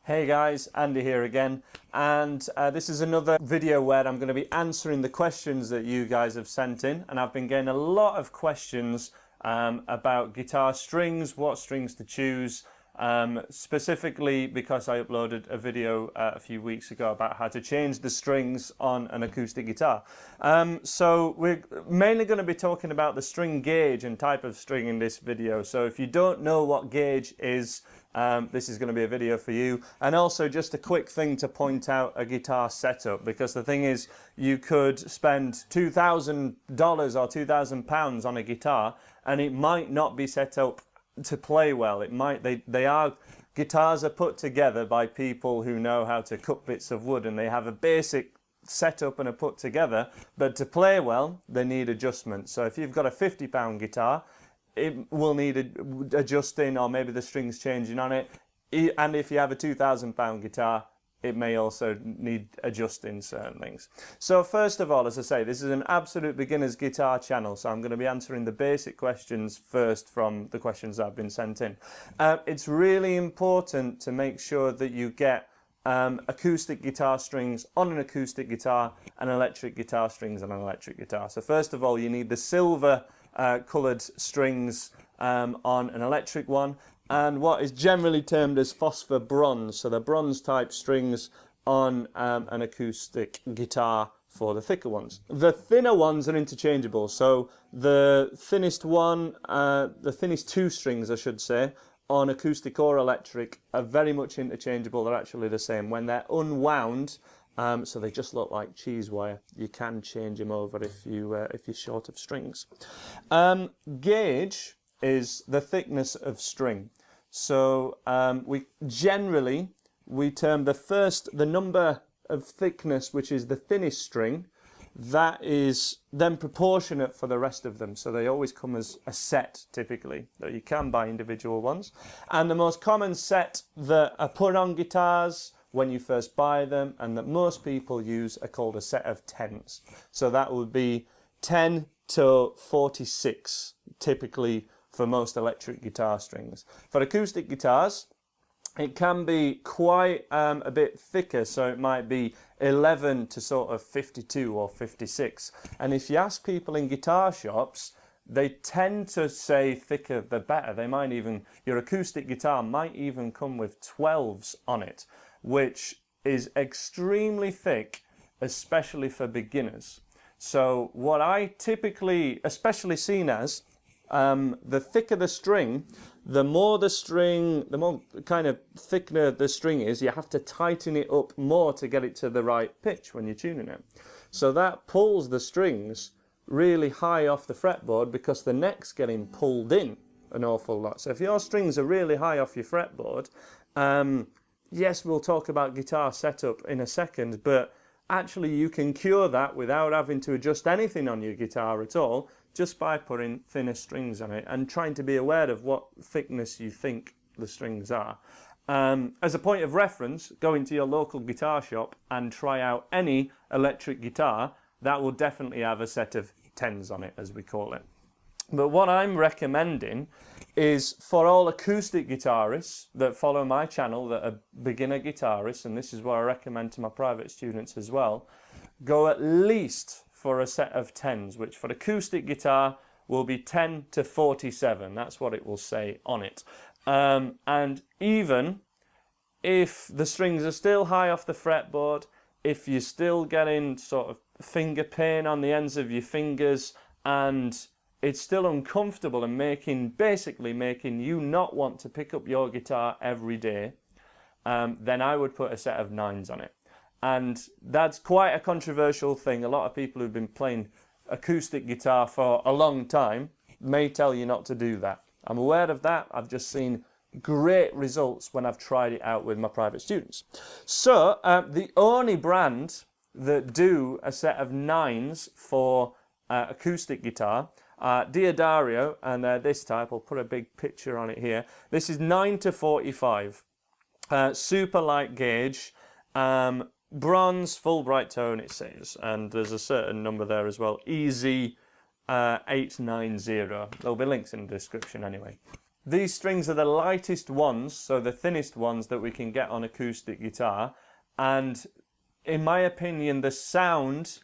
Hey guys, Andy here again, and this is another video where I'm going to be answering the questions that you guys have sent in, and I've been getting a lot of questions about guitar strings, what strings to choose, specifically because I uploaded a video a few weeks ago about how to change the strings on an acoustic guitar. So we're mainly going to be talking about the string gauge and type of string in this video, so if you don't know what gauge is, this is going to be a video for you. And also just a quick thing to point out a guitar setup, because the thing is, you could spend $2,000 or £2,000 on a guitar and it might not be set up to play well. It might, guitars are put together by people who know how to cut bits of wood, and they have a basic setup and are put together, but to play well they need adjustments. So if you've got a £50 guitar, it will need adjusting, or maybe the strings changing on it. And if you have a £2,000 guitar, it may also need adjusting certain things. So first of all, as I say, this is an absolute beginner's guitar channel, so I'm going to be answering the basic questions first from the questions that have been sent in. It's really important to make sure that you get acoustic guitar strings on an acoustic guitar and electric guitar strings on an electric guitar. So first of all, you need the silver coloured strings on an electric one, and what is generally termed as phosphor bronze, so the bronze type strings on an acoustic guitar for the thicker ones. The thinner ones are interchangeable, so the thinnest one, the thinnest two strings I should say, on acoustic or electric are very much interchangeable. They're actually the same. When they're unwound, so they just look like cheese wire, you can change them over if you're short of strings. Gauge is the thickness of string. So we term the number of thickness, which is the thinnest string, that is then proportionate for the rest of them. So they always come as a set typically, though you can buy individual ones. And the most common set that are put on guitars when you first buy them, and that most people use, are called a set of 10s. So that would be 10 to 46 typically for most electric guitar strings. For acoustic guitars, it can be quite a bit thicker, so it might be 11 to sort of 52 or 56. And if you ask people in guitar shops, they tend to say thicker the better. They might even, your acoustic guitar might even come with 12s on it, which is extremely thick, especially for beginners. So what I typically, especially seen as, the thicker the string, the more kind of thicker the string is, you have to tighten it up more to get it to the right pitch when you're tuning it. So that pulls the strings really high off the fretboard, because the neck's getting pulled in an awful lot. So if your strings are really high off your fretboard, yes, we'll talk about guitar setup in a second, but actually you can cure that without having to adjust anything on your guitar at all, just by putting thinner strings on it and trying to be aware of what thickness you think the strings are. As a point of reference, go into your local guitar shop and try out any electric guitar. That will definitely have a set of 10s on it, as we call it. But what I'm recommending is for all acoustic guitarists that follow my channel that are beginner guitarists, and this is what I recommend to my private students as well, go at least for a set of 10s, which for acoustic guitar will be 10 to 47. That's what it will say on it. And even if the strings are still high off the fretboard, if you're still getting sort of finger pain on the ends of your fingers, and it's still uncomfortable and basically making you not want to pick up your guitar every day, then I would put a set of 9s on it. And that's quite a controversial thing. A lot of people who've been playing acoustic guitar for a long time may tell you not to do that. I'm aware of that. I've just seen great results when I've tried it out with my private students. So the only brand that do a set of 9s for acoustic guitar, Diodario, and this type, I'll put a big picture on it here. This is 9 to 45, super light gauge, bronze, full bright tone it says, and there's a certain number there as well, EZ890. There'll be links in the description anyway. these strings are the lightest ones, so the thinnest ones that we can get on acoustic guitar. And in my opinion, the sound,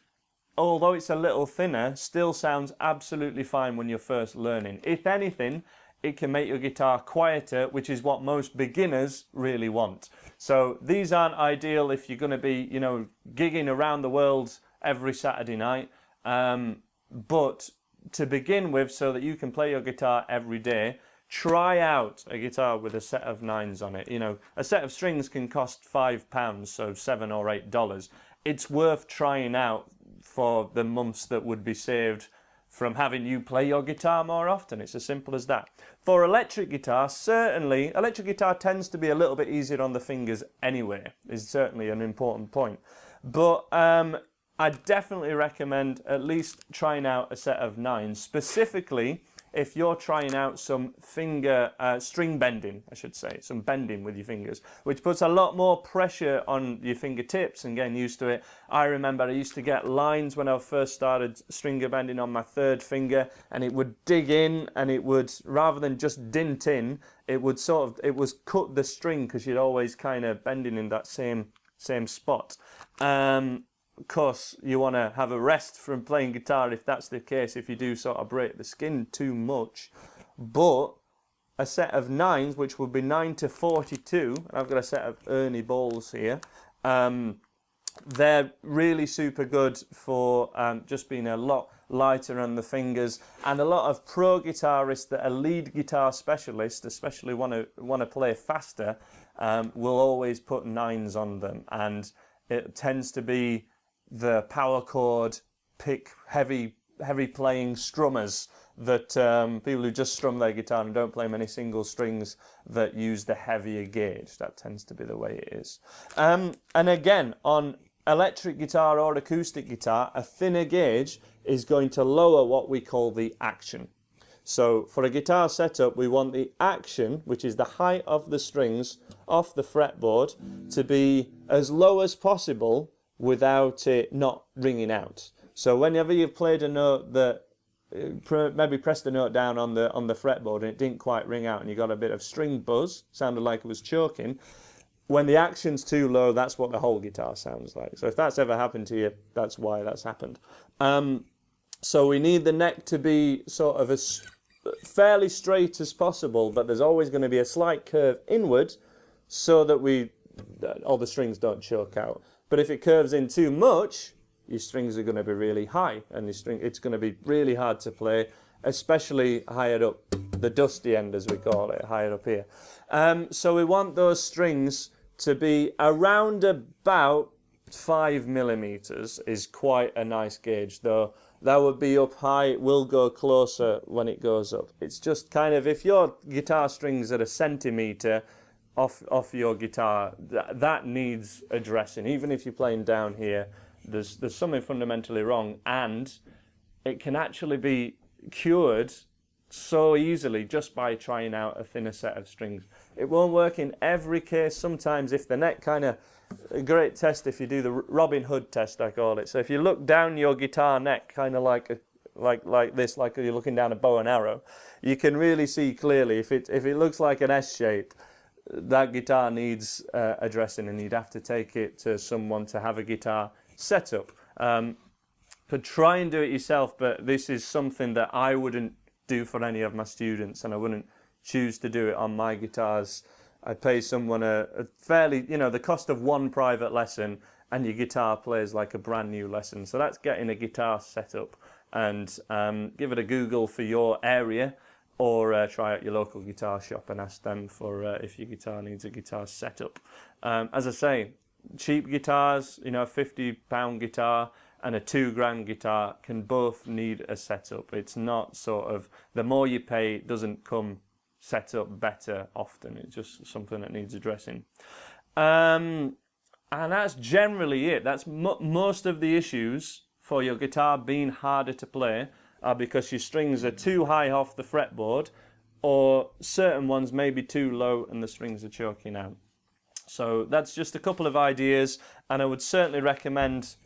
although it's a little thinner, still sounds absolutely fine when you're first learning. If anything, it can make your guitar quieter, which is what most beginners really want. So these aren't ideal if you're going to be, you know, gigging around the world every Saturday night. But to begin with, so that you can play your guitar every day, try out a guitar with a set of nines on it. You know, a set of strings can cost £5, so $7 or $8. It's worth trying out for the months that would be saved from having you play your guitar more often. It's as simple as that. For electric guitar, certainly, electric guitar tends to be a little bit easier on the fingers anyway, is certainly an important point. But I definitely recommend at least trying out a set of nines, specifically if you're trying out some finger string bending, I should say, some bending with your fingers, which puts a lot more pressure on your fingertips and getting used to it. I remember I used to get lines when I first started stringer bending on my third finger, and it would dig in, and it would, rather than just dint in, it would it was cut the string, because you're always kind of bending in that same spot. Of course, you want to have a rest from playing guitar if that's the case, if you do sort of break the skin too much. But a set of nines, which would be 9 to 42, and I've got a set of Ernie balls here, they're really super good for just being a lot lighter on the fingers. And a lot of pro guitarists that are lead guitar specialists, especially want to play faster, will always put nines on them. And it tends to be the power chord, pick, heavy playing strummers, that people who just strum their guitar and don't play many single strings, that use the heavier gauge. That tends to be the way it is. And again, on electric guitar or acoustic guitar, a thinner gauge is going to lower what we call the action. So for a guitar setup, we want the action, which is the height of the strings off the fretboard, to be as low as possible without it not ringing out. So whenever you've played a note that maybe pressed the note down on the fretboard and it didn't quite ring out, and you got a bit of string buzz, sounded like it was choking, when the action's too low, that's what the whole guitar sounds like. So if that's ever happened to you, that's why that's happened. So we need the neck to be sort of as fairly straight as possible, but there's always going to be a slight curve inward, so that all the strings don't choke out. But if it curves in too much, your strings are going to be really high, and it's going to be really hard to play, especially higher up, the dusty end as we call it, higher up here. So we want those strings to be around about 5 millimeters, is quite a nice gauge, though that would be up high. It will go closer when it goes up. It's just kind of, if your guitar strings are a centimeter off your guitar, that needs addressing. Even if you're playing down here, there's something fundamentally wrong, and it can actually be cured so easily just by trying out a thinner set of strings. It won't work in every case. Sometimes if the neck a great test if you do the Robin Hood test, I call it. So if you look down your guitar neck, kind of like this, like you're looking down a bow and arrow, you can really see clearly. If it looks like an S shape, that guitar needs addressing, and you'd have to take it to someone to have a guitar set up. But try and do it yourself, but this is something that I wouldn't do for any of my students, and I wouldn't choose to do it on my guitars. I pay someone a fairly, the cost of one private lesson, and your guitar plays like a brand new lesson. So that's getting a guitar set up, and give it a Google for your area, or try out your local guitar shop and ask them for if your guitar needs a guitar setup. As I say, cheap guitars, a £50 guitar and a £2,000 guitar can both need a setup. It's not sort of, the more you pay, it doesn't come set up better often. It's just something that needs addressing. And that's generally it. That's most of the issues for your guitar being harder to play are because your strings are too high off the fretboard, or certain ones may be too low and the strings are choking out. So that's just a couple of ideas, and I would certainly recommend,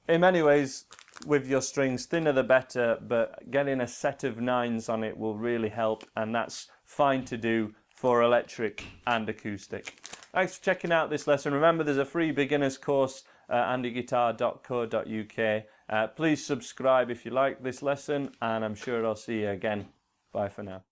in many ways, with your strings, thinner the better, but getting a set of nines on it will really help, and that's fine to do for electric and acoustic. Thanks for checking out this lesson. Remember, there's a free beginners course at andyguitar.co.uk. Please subscribe if you like this lesson, and I'm sure I'll see you again. Bye for now.